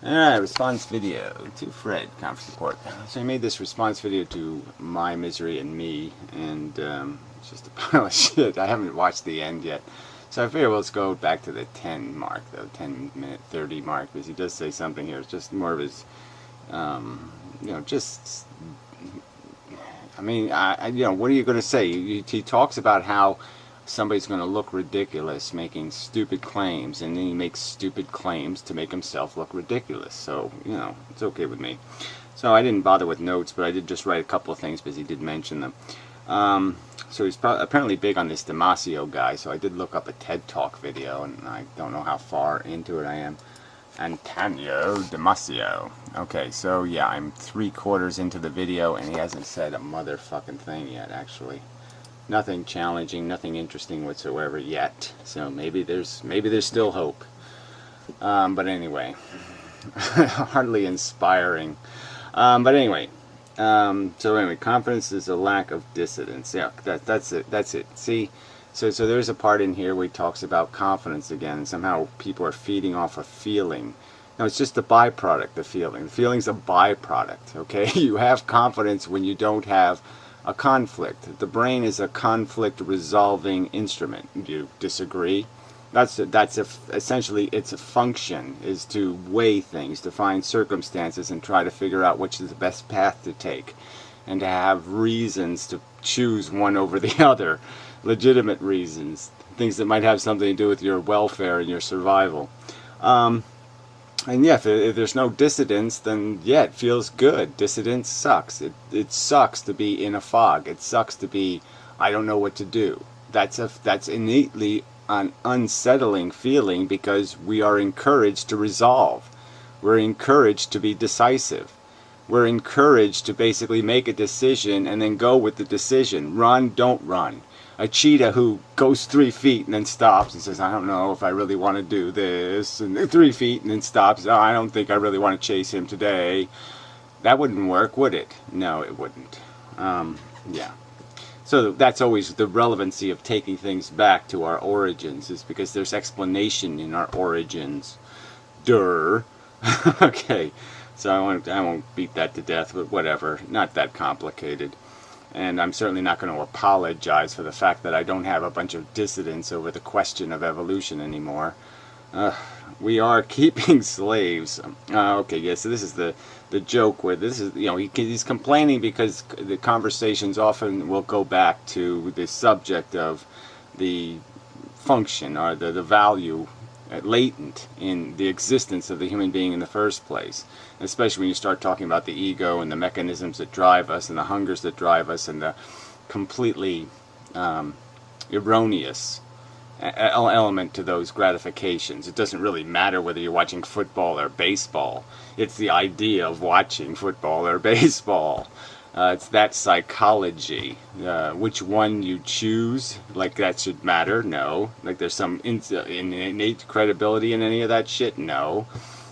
Alright, response video to Fred, conference report. So I made this response video to My Misery and Me, and it's just a pile of shit. I haven't watched the end yet. So I figure let's go back to the 10 mark, though, 10-minute 30 mark, because he does say something here. It's just more of his, just, I mean, what are you going to say? He talks about how somebody's going to look ridiculous making stupid claims, and then he makes stupid claims to make himself look ridiculous. So, it's okay with me. So I didn't bother with notes, but I did just write a couple of things because he did mention them. So he's apparently big on this Damasio guy, so I did look up a TED Talk video, and I don't know how far into it I am. Antonio Damasio. Okay, so yeah, I'm 3/4 into the video, and he hasn't said a motherfucking thing yet, actually. Nothing challenging, nothing interesting whatsoever yet. So maybe there's still hope. But anyway, hardly inspiring. But anyway, confidence is a lack of dissidence. Yeah, that's it. See, so there's a part in here where he talks about confidence again, and somehow people are feeding off a feeling. No, it's just a byproduct. The feeling's a byproduct. Okay, you have confidence when you don't have a conflict. The brain is a conflict resolving instrument. Do you disagree? Essentially its function is to weigh things, to find circumstances and try to figure out which is the best path to take, and to have reasons to choose one over the other, legitimate reasons, things that might have something to do with your welfare and your survival. And yeah, if there's no dissidence, then yeah, it feels good. Dissidence sucks. It sucks to be in a fog. It sucks to be, I don't know what to do. That's innately an unsettling feeling, because we are encouraged to resolve. We're encouraged to be decisive. We're encouraged to basically make a decision and then go with the decision. Run, don't run. A cheetah who goes 3 feet and then stops and says, I don't know if I really want to do this, and 3 feet and then stops, oh, I don't think I really want to chase him today. That wouldn't work, would it? No, it wouldn't. Yeah. So that's always the relevancy of taking things back to our origins, is because there's explanation in our origins. Durr. Okay, so I won't beat that to death, but whatever. Not that complicated. And I'm certainly not going to apologize for the fact that I don't have a bunch of dissidents over the question of evolution anymore. We are keeping slaves. Okay, yeah, so this is the joke where this is, he's complaining because the conversations often will go back to the subject of the function, or the value latent in the existence of the human being in the first place, especially when you start talking about the ego and the mechanisms that drive us and the hungers that drive us and the completely erroneous element to those gratifications. It doesn't really matter whether you're watching football or baseball. It's the idea of watching football or baseball. It's that psychology. Which one you choose, like that should matter? No. Like there's some innate credibility in any of that shit? No.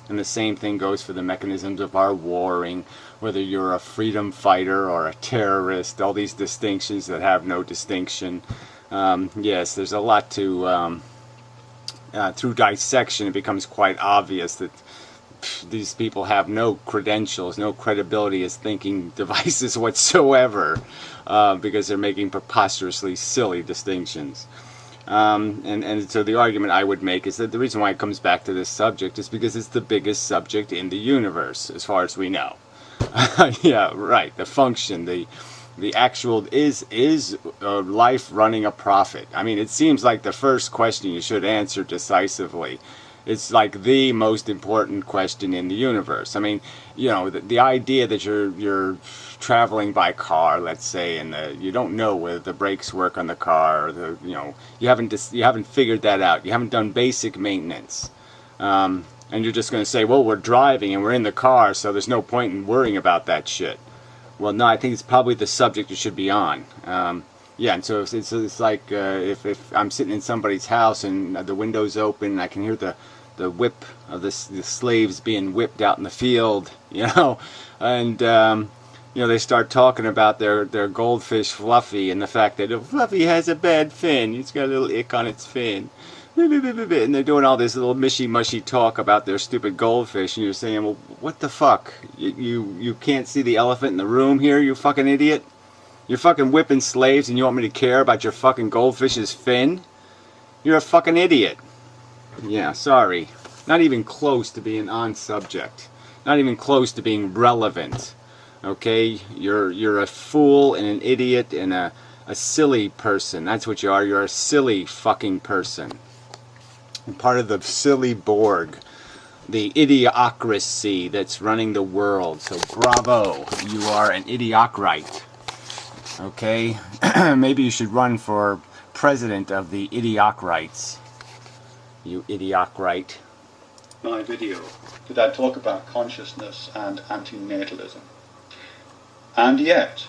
And the same thing goes for the mechanisms of our warring, whether you're a freedom fighter or a terrorist, all these distinctions that have no distinction. Yes, there's a lot to, through dissection it becomes quite obvious that these people have no credentials, no credibility as thinking devices whatsoever, because they're making preposterously silly distinctions. And so the argument I would make is that the reason why it comes back to this subject is because it's the biggest subject in the universe, as far as we know. Yeah, right. The function, the actual, is life running a profit? I mean, it seems like the first question you should answer decisively. It's like the most important question in the universe. I mean, the idea that you're traveling by car, let's say, and you don't know whether the brakes work on the car, or you haven't figured that out. You haven't done basic maintenance, and you're just going to say, well, we're driving and we're in the car, so there's no point in worrying about that shit. Well, no, I think it's probably the subject you should be on. Yeah, and so it's like if I'm sitting in somebody's house and the window's open, I can hear the whip of the slaves being whipped out in the field, and they start talking about their goldfish Fluffy, and the fact that Fluffy has a bad fin. It's got a little ick on its fin. and they're doing all this little mishy-mushy talk about their stupid goldfish, and you're saying, well, what the fuck? You can't see the elephant in the room here, you fucking idiot? You're fucking whipping slaves and you want me to care about your fucking goldfish's fin? You're a fucking idiot. Yeah, sorry. Not even close to being on subject. Not even close to being relevant. Okay? You're a fool and an idiot and a silly person. That's what you are. You're a silly fucking person. And part of the silly Borg. The idiocracy that's running the world. So bravo. You are an idiocrate. Okay? Maybe you should run for president of the idiocrates. You idiocrate. My video, did I talk about consciousness and antinatalism? And yet,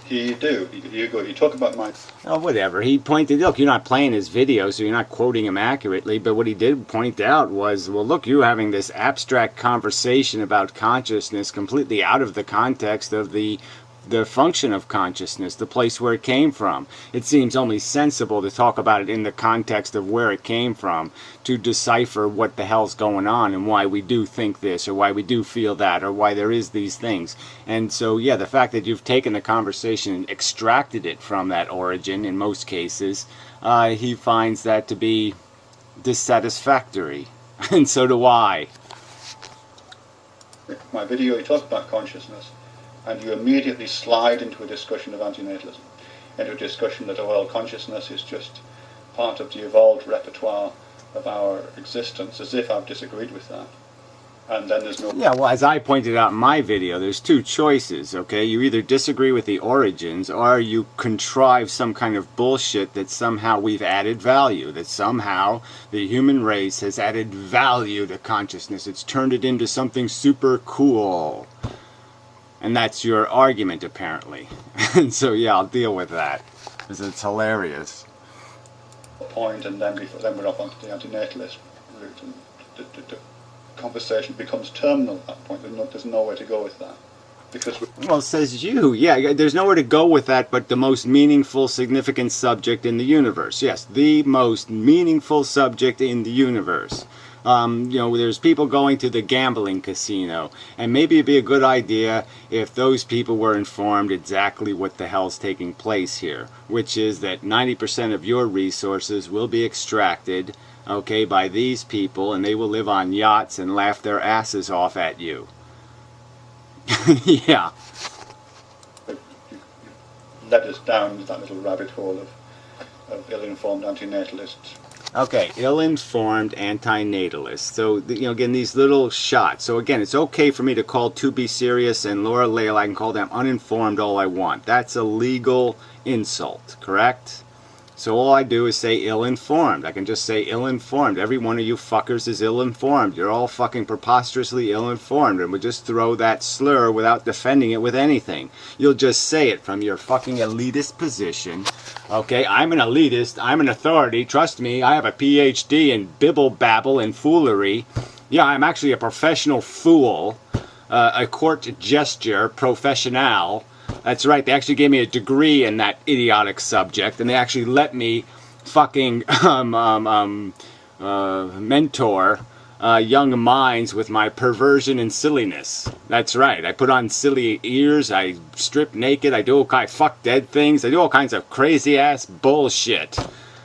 here you do. You talk about my... Oh, whatever. He pointed, look, you're not playing his video, so you're not quoting him accurately, but what he did point out was, well, look, you're having this abstract conversation about consciousness completely out of the context of the function of consciousness, the place where it came from. It seems only sensible to talk about it in the context of where it came from, to decipher what the hell's going on and why we do think this, or why we do feel that, or why there is these things. And so, yeah, the fact that you've taken the conversation and extracted it from that origin, in most cases, he finds that to be dissatisfactory. And so do I. My video, you talk about consciousness, and you immediately slide into a discussion of antinatalism, into a discussion that, well, consciousness is just part of the evolved repertoire of our existence, as if I've disagreed with that. And then there's no... Yeah, well, as I pointed out in my video, there's two choices, okay? You either disagree with the origins, or you contrive some kind of bullshit that somehow we've added value, that somehow the human race has added value to consciousness. It's turned it into something super cool. And that's your argument, apparently. And so, yeah, I'll deal with that, because it's hilarious. Point, and then we're off onto the antinatalist route, and the conversation becomes terminal at that point. There's nowhere to go with that. Because well, says you. Yeah, there's nowhere to go with that but the most meaningful, significant subject in the universe. Yes, the most meaningful subject in the universe. You know, there's people going to the gambling casino, and maybe it'd be a good idea if those people were informed exactly what the hell's taking place here, which is that 90% of your resources will be extracted, okay, by these people, and they will live on yachts and laugh their asses off at you. Yeah. you led us down that little rabbit hole of ill-informed antinatalists. Okay, ill-informed anti-natalists. So, you know, again, these little shots. So, again, it's okay for me to call To Be Serious and Laura Layla, I can call them uninformed all I want. That's a legal insult, correct? So all I do is say ill-informed. I can just say ill-informed. Every one of you fuckers is ill-informed. You're all fucking preposterously ill-informed, and we just throw that slur without defending it with anything. You'll just say it from your fucking elitist position. Okay, I'm an elitist. I'm an authority. Trust me, I have a PhD in bibble-babble and foolery. Yeah, I'm actually a professional fool. A court gesture professional. That's right, they actually gave me a degree in that idiotic subject, and they actually let me fucking mentor young minds with my perversion and silliness. That's right, I put on silly ears, I strip naked, I do all kinds of fuck dead things, I do all kinds of crazy ass bullshit.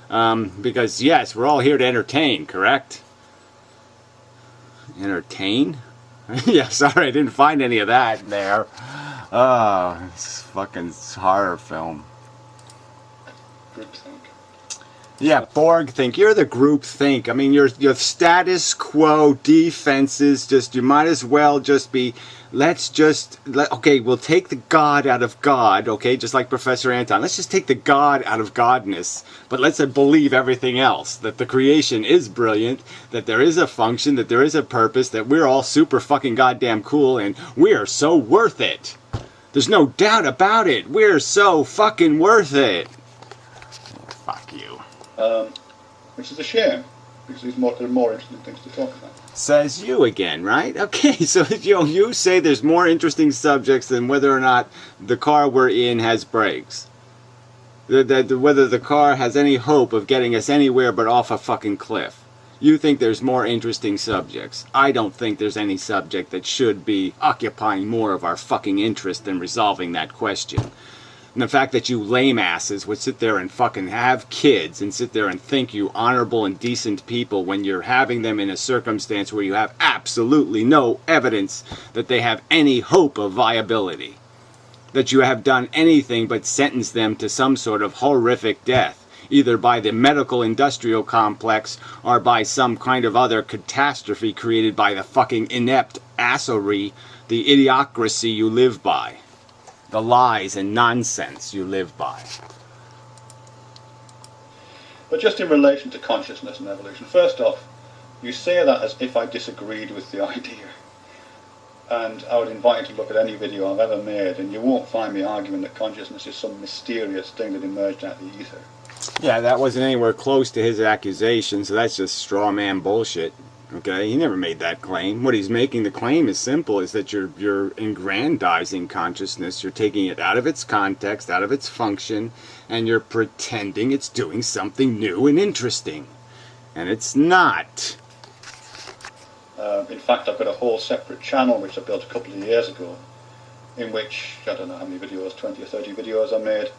Because yes, we're all here to entertain, correct? Entertain? Yeah, sorry, I didn't find any of that there. Oh, it's fucking horror film. Groupthink. Yeah, Borg think. You're the group think. I mean, your status quo defenses, just, you might as well just be, okay, we'll take the God out of God, okay, just like Professor Anton. Let's just take the God out of godness, but let's believe everything else, that the creation is brilliant, that there is a function, that there is a purpose, that we're all super fucking goddamn cool, and we are so worth it. There's no doubt about it. We're so fucking worth it. Fuck you. Which is a shame, because there are more interesting things to talk about. Says you again, right? Okay, so you say there's more interesting subjects than whether or not the car we're in has brakes. Whether the car has any hope of getting us anywhere but off a fucking cliff. You think there's more interesting subjects. I don't think there's any subject that should be occupying more of our fucking interest than resolving that question. And the fact that you lame asses would sit there and fucking have kids and sit there and think you honorable and decent people when you're having them in a circumstance where you have absolutely no evidence that they have any hope of viability. That you have done anything but sentence them to some sort of horrific death, either by the medical industrial complex or by some kind of other catastrophe created by the fucking inept assery, the idiocracy you live by. The lies and nonsense you live by. But just in relation to consciousness and evolution, first off, you say that as if I disagreed with the idea. And I would invite you to look at any video I've ever made, and you won't find me arguing that consciousness is some mysterious thing that emerged out of the ether. Yeah, that wasn't anywhere close to his accusation, so that's just straw man bullshit. Okay, he never made that claim. What he's making the claim is simple, is that you're aggrandizing consciousness, you're taking it out of its context, out of its function, and you're pretending it's doing something new and interesting. And it's not. In fact, I've got a whole separate channel which I built a couple of years ago, in which, I don't know how many videos, 20 or 30 videos I made,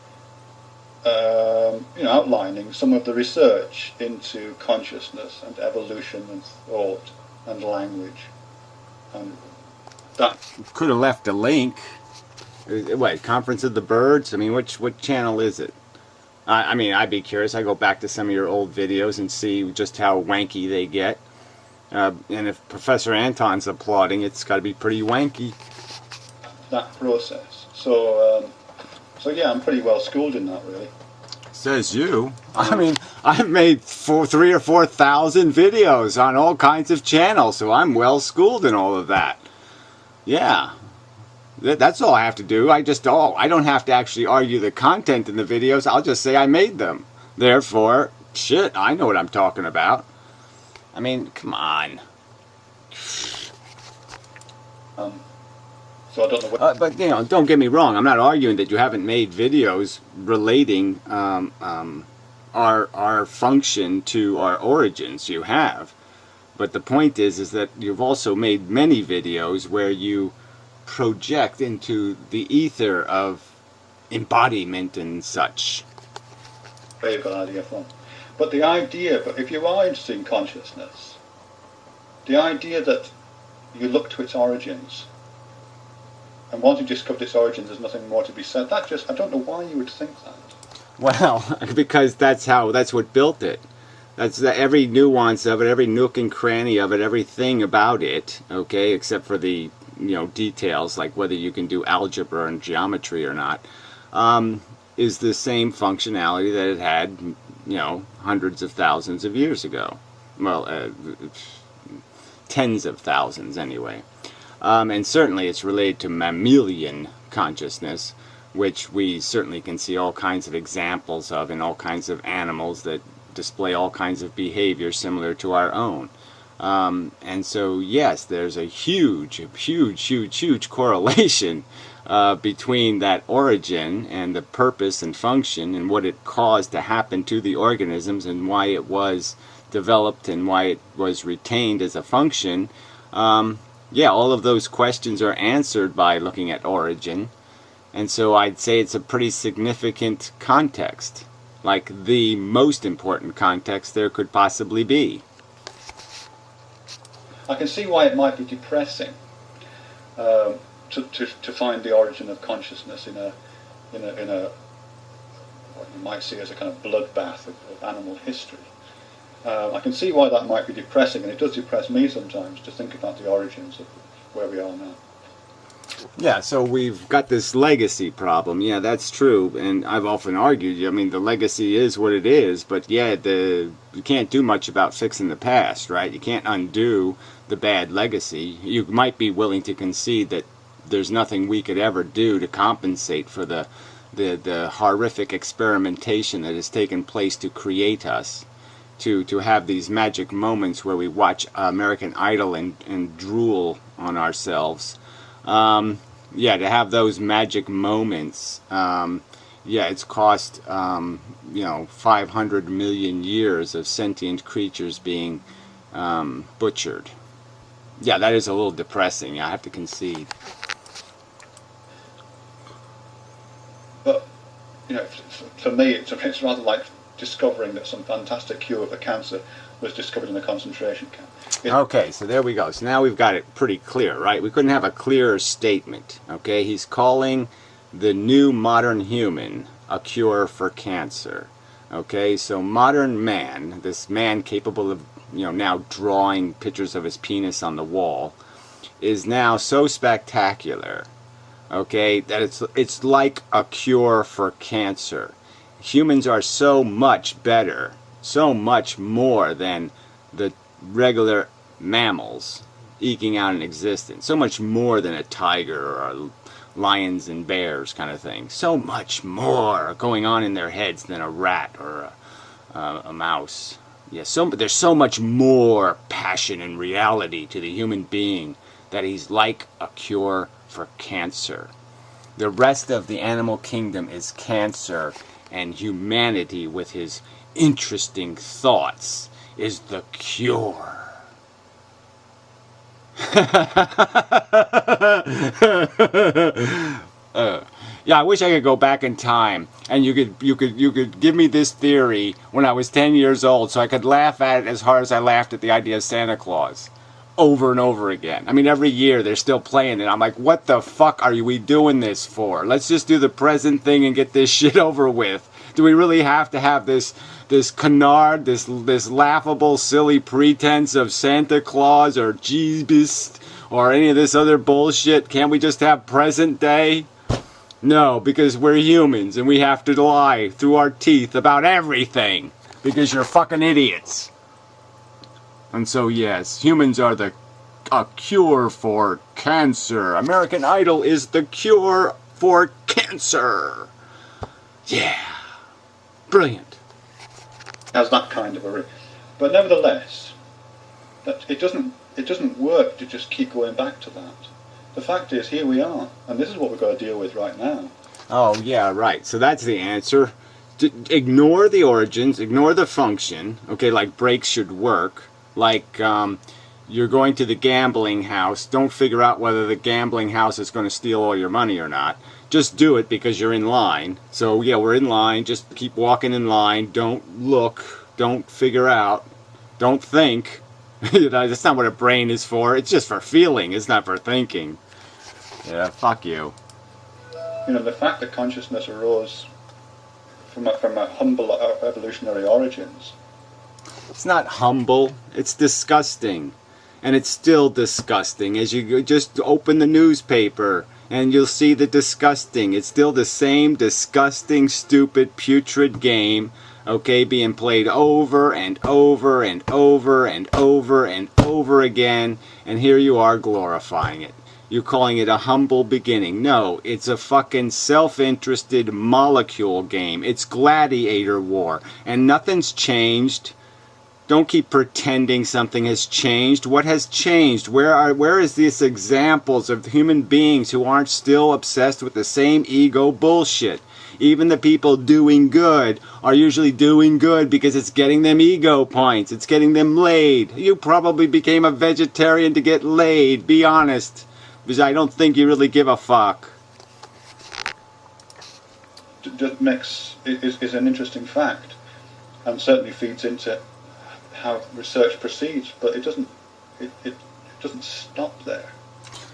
outlining some of the research into consciousness and evolution and thought and language. And that could have left a link. What, Conference of the Birds? I mean, what channel is it? I mean, I'd be curious. I go back to some of your old videos and see just how wanky they get. And if Professor Anton's applauding, it's got to be pretty wanky. That process. So yeah, I'm pretty well schooled in that, really. Says you. I mean, I've made 3,000 or 4,000 videos on all kinds of channels, so I'm well schooled in all of that. Yeah. That's all I have to do. I don't have to actually argue the content in the videos. I'll just say I made them. Therefore, shit, I know what I'm talking about. I mean, come on. So I don't know what... But, you know, don't get me wrong. I'm not arguing that you haven't made videos relating our function to our origins. You have. But the point is that you've also made many videos where you project into the ether of embodiment and such. Where you got that idea from. But the idea, if you are interested in consciousness, the idea that you look to its origins, and once you've discovered its origins, there's nothing more to be said. That just, I don't know why you would think that. Well, because that's what built it. That's every nuance of it, every nook and cranny of it, everything about it, okay, except for the, details, like whether you can do algebra and geometry or not, is the same functionality that it had, hundreds of thousands of years ago. Well, tens of thousands anyway. And certainly it's related to mammalian consciousness, which we certainly can see all kinds of examples of in all kinds of animals that display all kinds of behavior similar to our own. And so, yes, there's a huge correlation between that origin and the purpose and function and what it caused to happen to the organisms and why it was developed and why it was retained as a function. Yeah, all of those questions are answered by looking at origin. And so I'd say it's a pretty significant context, like the most important context there could possibly be. I can see why it might be depressing to find the origin of consciousness in a what you might see as a kind of bloodbath of animal history. I can see why that might be depressing, and it does depress me sometimes to think about the origins of where we are now. Yeah, so we've got this legacy problem. Yeah, that's true, and I've often argued, I mean, the legacy is what it is, but yeah, you can't do much about fixing the past, right? You can't undo the bad legacy. You might be willing to concede that there's nothing we could ever do to compensate for the horrific experimentation that has taken place to create us. To have these magic moments where we watch American Idol and drool on ourselves. Yeah, to have those magic moments Yeah, it's cost, 500 million years of sentient creatures being butchered. Yeah, that is a little depressing, I have to concede. But, for me, it's rather like discovering that some fantastic cure for cancer was discovered in a concentration camp. Okay, so there we go. So now we've got it pretty clear, right? We couldn't have a clearer statement. Okay, he's calling the new modern human a cure for cancer. Okay, so modern man, this man capable of, now drawing pictures of his penis on the wall, is now so spectacular, okay, that it's like a cure for cancer. Humans are so much better, so much more than the regular mammals eking out an existence, so much more than a tiger or a lions and bears kind of thing, so much more going on in their heads than a rat or a mouse. Yeah, there's so much more passion and reality to the human being that he's like a cure for cancer. The rest of the animal kingdom is cancer, and humanity with his interesting thoughts is the cure. Yeah, I wish I could go back in time and you could give me this theory when I was 10 years old so I could laugh at it as hard as I laughed at the idea of Santa Claus over and over again. I mean, every year they're still playing it. I'm like, what the fuck are we doing this for? Let's just do the present thing and get this shit over with. Do we really have to have this canard, this laughable, silly pretense of Santa Claus or Jeebus or any of this other bullshit? Can't we just have present day? No, because we're humans and we have to lie through our teeth about everything because you're fucking idiots. And so yes, humans are a cure for cancer. American Idol is the cure for cancer. Yeah. Brilliant. Has that kind of a but nevertheless, that it doesn't work to just keep going back to that. The fact is, here we are, and this is what we've got to deal with right now. Oh yeah, right. So that's the answer. Ignore the origins, ignore the function. Okay, like brakes should work. Like you're going to the gambling house. Don't figure out whether the gambling house is going to steal all your money or not. Just do it because you're in line. So yeah, we're in line. Just keep walking in line. Don't look. Don't figure out. Don't think. That's not what a brain is for. It's just for feeling. It's not for thinking. Yeah, fuck you. The fact that consciousness arose from a humble evolutionary origins. It's not humble. It's disgusting. And it's still disgusting. As you just open the newspaper and you'll see the disgusting. It's still the same disgusting, stupid, putrid game, okay, being played over and over and over and over and over again, and here you are glorifying it. You're calling it a humble beginning. No, it's a fucking self-interested molecule game. It's gladiator war, and nothing's changed. Don't keep pretending something has changed. What has changed? Where is these examples of human beings who aren't still obsessed with the same ego bullshit? Even the people doing good are usually doing good because it's getting them ego points. It's getting them laid. You probably became a vegetarian to get laid. Be honest. Because I don't think you really give a fuck. Is an interesting fact, and certainly feeds into how research proceeds, but it doesn't stop there.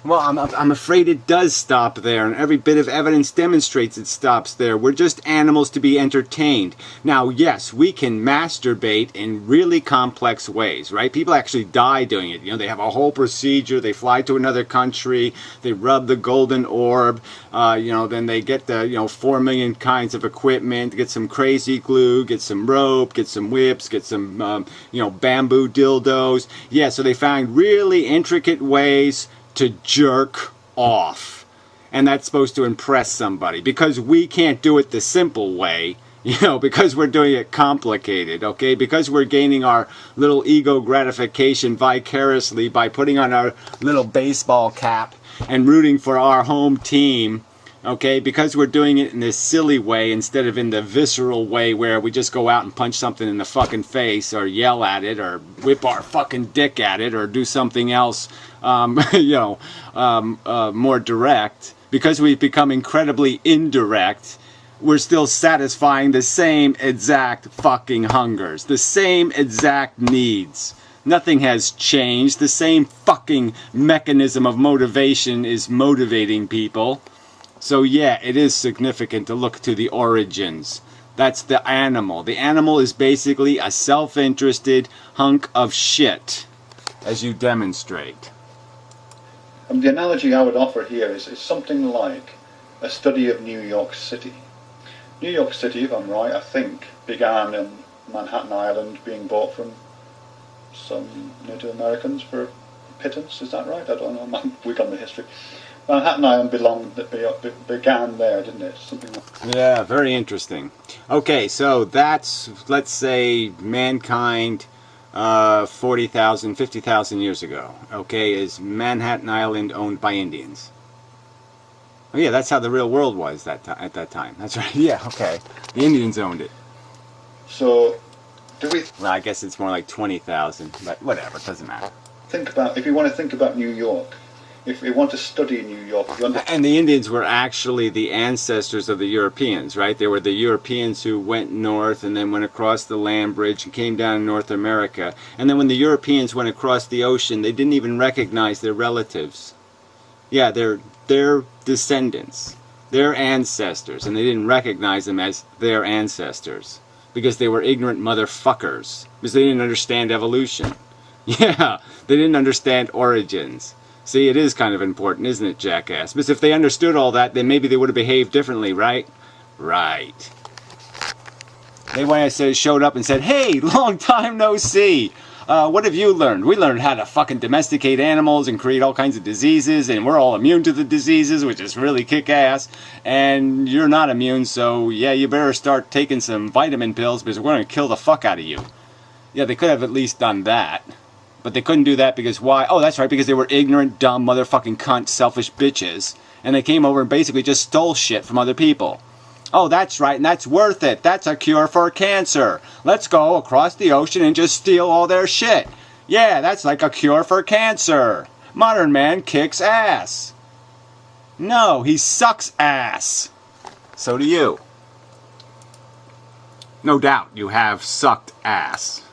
Well, I'm afraid it does stop there, and every bit of evidence demonstrates it stops there. We're just animals to be entertained. Now, yes, we can masturbate in really complex ways, right? People actually die doing it. They have a whole procedure. They fly to another country. They rub the golden orb. Then they get the 4 million kinds of equipment, get some crazy glue, get some rope, get some whips, get some bamboo dildos. Yeah, so they find really intricate ways to jerk off, and that's supposed to impress somebody because we can't do it the simple way, because we're doing it complicated, okay, because we're gaining our little ego gratification vicariously by putting on our little baseball cap and rooting for our home team Okay, because we're doing it in this silly way instead of in the visceral way where we just go out and punch something in the fucking face or yell at it or whip our fucking dick at it or do something else, more direct. Because we've become incredibly indirect, we're still satisfying the same exact fucking hungers, the same exact needs. Nothing has changed. The same fucking mechanism of motivation is motivating people. So yeah, it is significant to look to the origins. That's the animal. The animal is basically a self-interested hunk of shit, as you demonstrate. The analogy I would offer here is something like a study of New York City. New York City, if I'm right, I think, began in Manhattan Island, being bought from some Native Americans for pittance. Is that right? I don't know. I'm weak on the history. Manhattan Island began there, didn't it? Something like Yeah, very interesting. Okay, so that's, let's say, mankind 40,000, 50,000 years ago. Okay, is Manhattan Island owned by Indians? Oh yeah, that's how the real world was at that time. That's right. Yeah, okay. The Indians owned it. So, do we Well, I guess it's more like 20,000, but whatever, it doesn't matter. think about, if you want to think about New York, if we want to study New York, and the Indians were actually the ancestors of the Europeans, right? They were the Europeans who went north and then went across the land bridge and came down to North America. And then when the Europeans went across the ocean, they didn't even recognize their relatives. Yeah, they're their descendants, their ancestors, and they didn't recognize them as their ancestors because they were ignorant motherfuckers, because they didn't understand evolution. Yeah, they didn't understand origins. See, it is kind of important, isn't it, jackass? Because if they understood all that, then maybe they would have behaved differently, right? Right. They showed up and said, hey, long time no see. What have you learned? We learned how to fucking domesticate animals and create all kinds of diseases, and we're all immune to the diseases, which is really kick-ass. And you're not immune, so yeah, you better start taking some vitamin pills because we're going to kill the fuck out of you. Yeah, they could have at least done that. But they couldn't do that because why? Oh, that's right, because they were ignorant, dumb, motherfucking cunt, selfish bitches. And they came over and basically just stole shit from other people. Oh, that's right, and that's worth it. That's a cure for cancer. Let's go across the ocean and just steal all their shit. Yeah, that's like a cure for cancer. Modern man kicks ass. No, he sucks ass. So do you. No doubt you have sucked ass.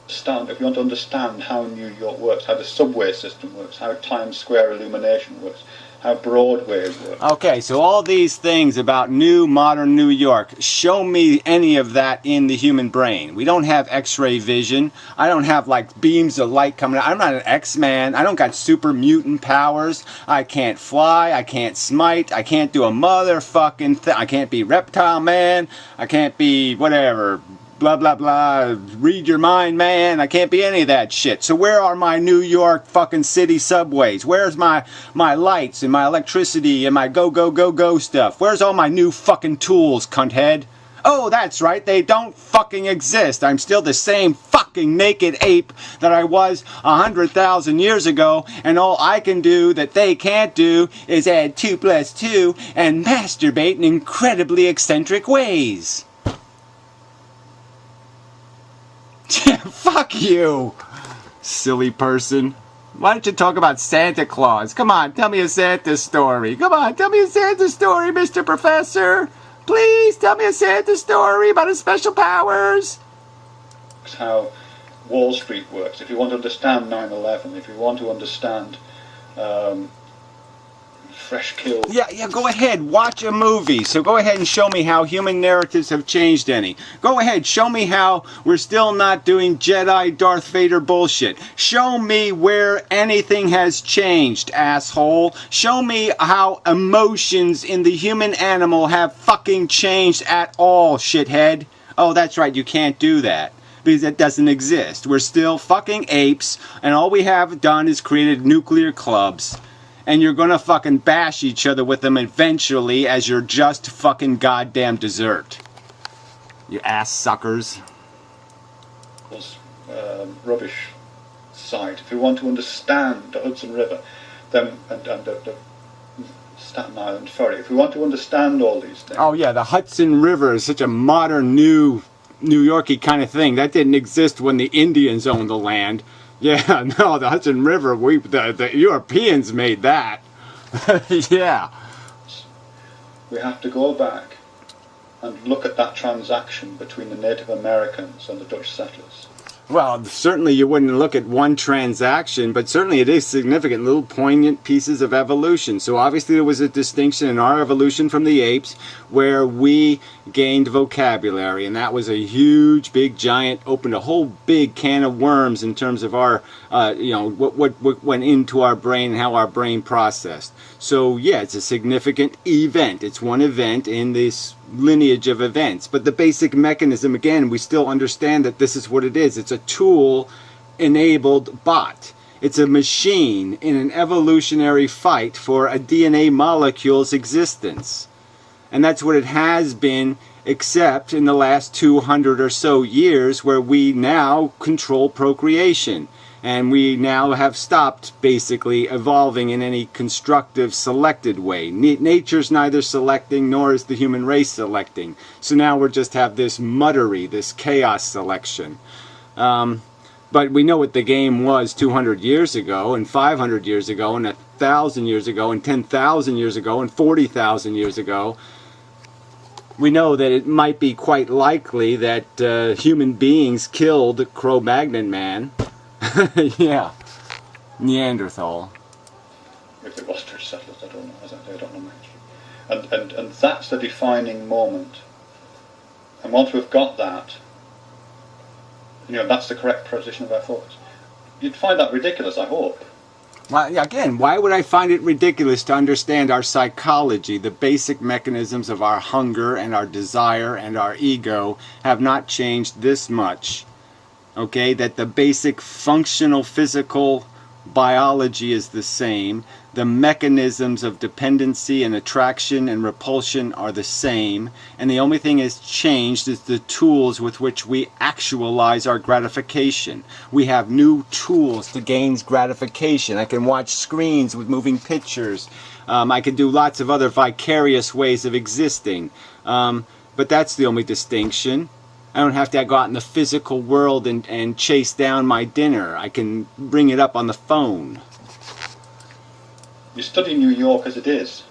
if you want to understand how New York works, how the subway system works, how Times Square illumination works, how Broadway works. Okay, so all these things about new modern New York, show me any of that in the human brain. We don't have x-ray vision. I don't have like beams of light coming out. I'm not an X-Man. I don't got super mutant powers. I can't fly. I can't smite. I can't do a motherfucking thing. I can't be Reptile Man. I can't be whatever. Blah, blah, blah, read your mind, man. I can't be any of that shit. So where are my New York fucking city subways? Where's my lights and my electricity and my go stuff? Where's all my new fucking tools, cunthead? Oh, that's right, they don't fucking exist. I'm still the same fucking naked ape that I was 100,000 years ago, and all I can do that they can't do is add 2 + 2 and masturbate in incredibly eccentric ways. Fuck you, silly person. Why don't you talk about Santa Claus? Come on, tell me a Santa story. Come on, tell me a Santa story, Mr. Professor. Please tell me a Santa story about his special powers. How Wall Street works. If you want to understand 9/11, if you want to understand Fresh Kill. Yeah, go ahead, watch a movie. So go ahead and show me how human narratives have changed any. Go ahead, show me how we're still not doing Jedi Darth Vader bullshit. Show me where anything has changed, asshole. Show me how emotions in the human animal have fucking changed at all, shithead. Oh, that's right, you can't do that. Because it doesn't exist. We're still fucking apes, and all we have done is created nuclear clubs. And you're gonna fucking bash each other with them eventually as your just fucking goddamn dessert. You ass suckers. Rubbish site. If you want to understand the Hudson River, then and the Staten Island Ferry. If we want to understand all these things. Oh yeah, the Hudson River is such a modern, New Yorky kind of thing. That didn't exist when the Indians owned the land. Yeah, no, the Hudson River, the Europeans made that. Yeah. We have to go back and look at that transaction between the Native Americans and the Dutch settlers. Well, certainly you wouldn't look at one transaction, but certainly it is significant, little poignant pieces of evolution. So obviously there was a distinction in our evolution from the apes where we gained vocabulary, and that was a huge, big, giant, opened a whole big can of worms in terms of our, what went into our brain and how our brain processed. So yeah, it's a significant event. It's one event in this lineage of events. But the basic mechanism, again, we still understand that this is what it is. It's a tool-enabled bot. It's a machine in an evolutionary fight for a DNA molecule's existence. And that's what it has been, except in the last 200 or so years, where we now control procreation. And we now have stopped basically evolving in any constructive selected way. Nature's neither selecting nor is the human race selecting. So now we just have this muttery, this chaos selection. But we know what the game was 200 years ago, and 500 years ago, and 1,000 years ago, and 10,000 years ago, and 40,000 years ago. We know that it might be quite likely that human beings killed Cro-Magnon man. Yeah, Neanderthal. If it was Dutch settlers, I don't know. I don't know much. And that's the defining moment. And once we've got that, that's the correct position of our thoughts. You'd find that ridiculous, I hope. Well, again, why would I find it ridiculous to understand our psychology? The basic mechanisms of our hunger and our desire and our ego have not changed this much. Okay, that the basic functional physical biology is the same. The mechanisms of dependency and attraction and repulsion are the same. And the only thing that's changed is the tools with which we actualize our gratification. We have new tools to gain gratification. I can watch screens with moving pictures. I can do lots of other vicarious ways of existing. But that's the only distinction. I don't have to go out in the physical world and chase down my dinner. I can bring it up on the phone. You study New York as it is,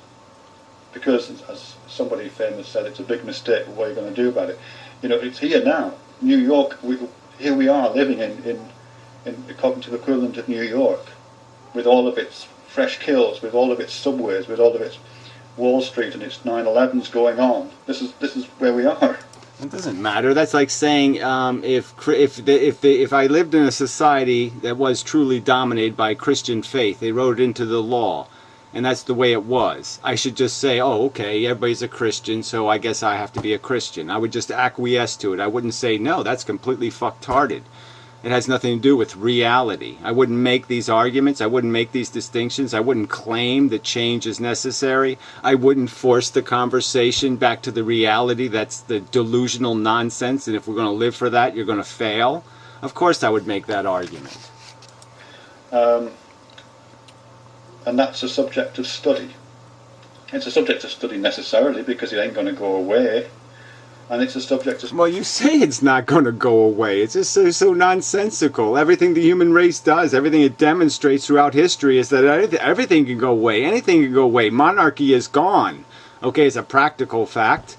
because, as somebody famous said, it's a big mistake. What are you going to do about it? It's here now. New York, here we are living in cognitive equivalent of New York, with all of its fresh kills, with all of its subways, with all of its Wall Street and its 9/11s going on. This is where we are. It doesn't matter. That's like saying if I lived in a society that was truly dominated by Christian faith, they wrote it into the law, and that's the way it was. I should just say, oh, okay, everybody's a Christian, so I guess I have to be a Christian. I would just acquiesce to it. I wouldn't say, no, that's completely fucktarded. It has nothing to do with reality. I wouldn't make these arguments. I wouldn't make these distinctions. I wouldn't claim that change is necessary. I wouldn't force the conversation back to the reality. That's the delusional nonsense. And if we're going to live for that, you're going to fail. Of course I would make that argument. And that's a subject of study. It's a subject of study necessarily because it ain't going to go away. And it's a subject of... Well, you say it's not going to go away. It's just so nonsensical. Everything the human race does, everything it demonstrates throughout history is that everything can go away. Anything can go away. Monarchy is gone. Okay, it's a practical fact.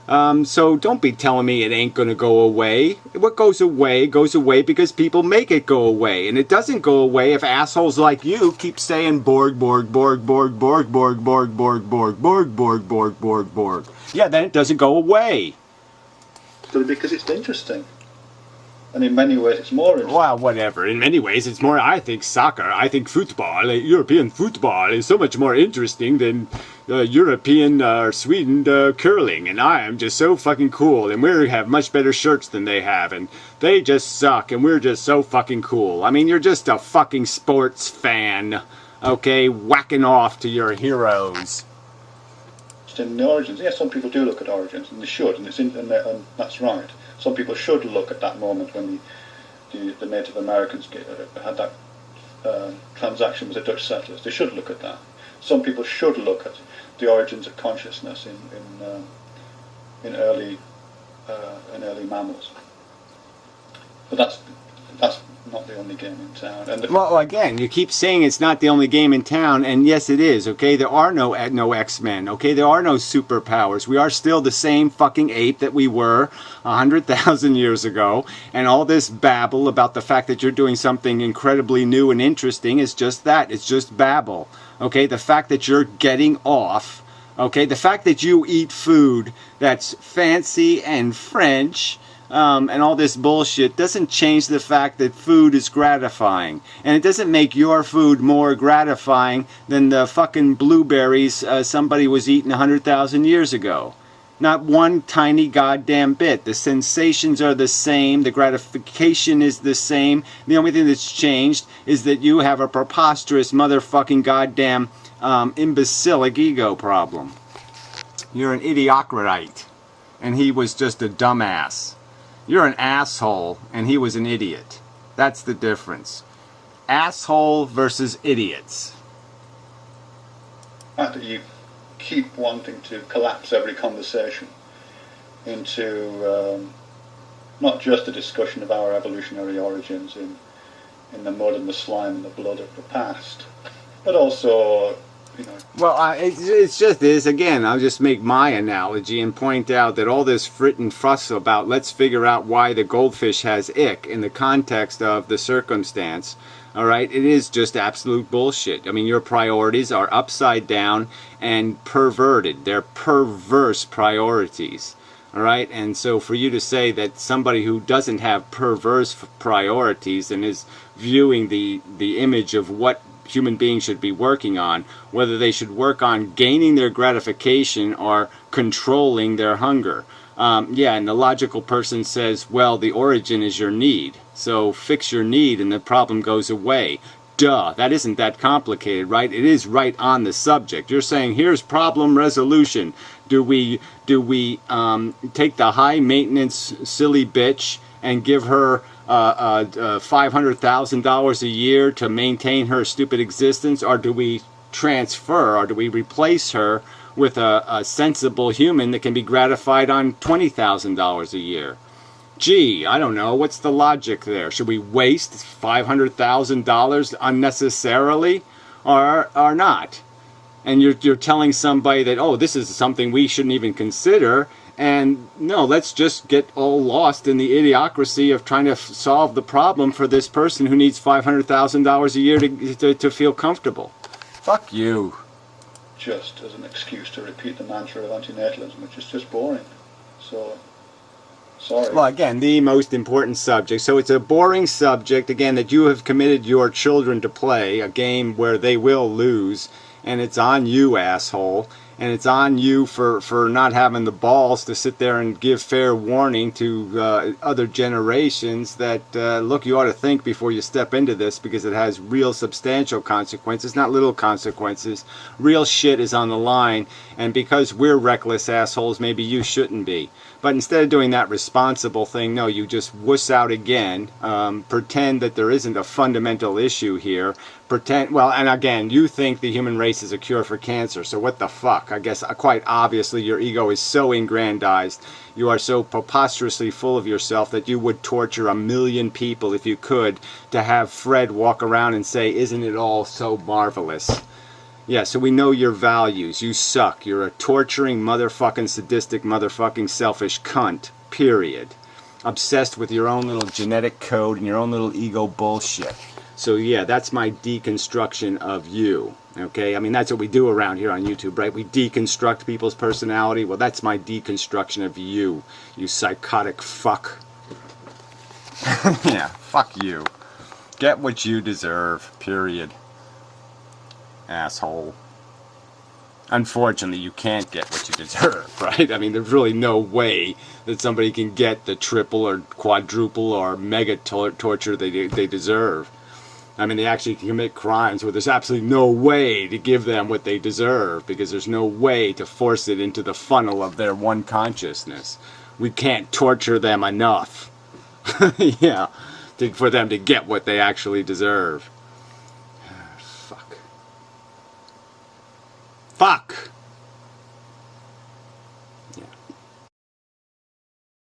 So don't be telling me it ain't going to go away. What goes away because people make it go away. And it doesn't go away if assholes like you keep saying Borg, Borg, Borg, Borg, Borg, Borg, Borg, Borg, Borg, Borg, Borg, Borg, Borg, Borg. Yeah, then it doesn't go away. Because it's interesting. And in many ways it's more interesting. Well, whatever. In many ways it's more, I think soccer, I think football, European football is so much more interesting than European or Sweden curling. And I am just so fucking cool. And we have much better shirts than they have. And they just suck. And we're just so fucking cool. I mean, you're just a fucking sports fan. Okay, whacking off to your heroes. In the origins, yes, some people do look at origins, and they should, and that's right. Some people should look at that moment when the Native Americans had that transaction with the Dutch settlers. They should look at that. some people should look at the origins of consciousness in early mammals. But that's not the only game in town. And well, again, you keep saying it's not the only game in town, and yes, it is. Okay, there are no X-Men. Okay, there are no superpowers. We are still the same fucking ape that we were 100,000 years ago. And all this babble about the fact that you're doing something incredibly new and interesting is just that. It's just babble. Okay, the fact that you're getting off. Okay, the fact that you eat food that's fancy and French. And all this bullshit doesn't change the fact that food is gratifying. And it doesn't make your food more gratifying than the fucking blueberries somebody was eating 100,000 years ago. Not one tiny goddamn bit. The sensations are the same. The gratification is the same. The only thing that's changed is that you have a preposterous motherfucking goddamn imbecilic ego problem. You're an idiocratite. And he was just a dumbass. You're an asshole, and he was an idiot. That's the difference. Asshole versus idiots. That you keep wanting to collapse every conversation into not just a discussion of our evolutionary origins in the mud and the slime and the blood of the past, but also, you know... Well, it's just this, again, I'll just make my analogy and point out that all this frit and fuss about let's figure out why the goldfish has ick in the context of the circumstance, all right, it is just absolute bullshit. I mean, your priorities are upside down and perverted. They're perverse priorities, all right? And so for you to say that somebody who doesn't have perverse priorities and is viewing the image of what human beings should be working on, whether they should work on gaining their gratification or controlling their hunger. Yeah, and the logical person says, well, the origin is your need. So fix your need and the problem goes away. Duh, that isn't that complicated, right? It is right on the subject. You're saying, here's problem resolution. Do we take the high maintenance silly bitch and give her $500,000 a year to maintain her stupid existence, or do we transfer, or do we replace her with a sensible human that can be gratified on $20,000 a year? Gee, I don't know. What's the logic there? Should we waste $500,000 unnecessarily, or not? And you're telling somebody that, oh, this is something we shouldn't even consider. And no, let's just get all lost in the idiocracy of trying to solve the problem for this person who needs $500,000 a year to feel comfortable. Fuck you. Just as an excuse to repeat the mantra of antinatalism, which is just boring. So, sorry. Well, again, the most important subject. So it's a boring subject, again, that you have committed your children to play, a game where they will lose, and it's on you, asshole. And it's on you for not having the balls to sit there and give fair warning to other generations that, look, you ought to think before you step into this, because it has real substantial consequences, not little consequences. Real shit is on the line, and because we're reckless assholes, maybe you shouldn't be. But instead of doing that responsible thing, no, you just wuss out again, pretend that there isn't a fundamental issue here, pretend, well, and again, you think the human race is a cure for cancer, so what the fuck? I guess quite obviously your ego is so aggrandized, you are so preposterously full of yourself that you would torture 1 million people if you could to have Fred walk around and say, isn't it all so marvelous? Yeah, so we know your values. You suck. You're a torturing, motherfucking, sadistic, motherfucking, selfish cunt. Period. Obsessed with your own little genetic code and your own little ego bullshit. So yeah, that's my deconstruction of you. Okay? I mean, that's what we do around here on YouTube, right? We deconstruct people's personality. Well, that's my deconstruction of you. You psychotic fuck. Yeah, fuck you. Get what you deserve. Period. Asshole. Unfortunately, you can't get what you deserve, right? I mean, there's really no way that somebody can get the triple or quadruple or mega torture they deserve. I mean, they actually commit crimes where there's absolutely no way to give them what they deserve, because there's no way to force it into the funnel of their one consciousness. We can't torture them enough. Yeah, for them to get what they actually deserve.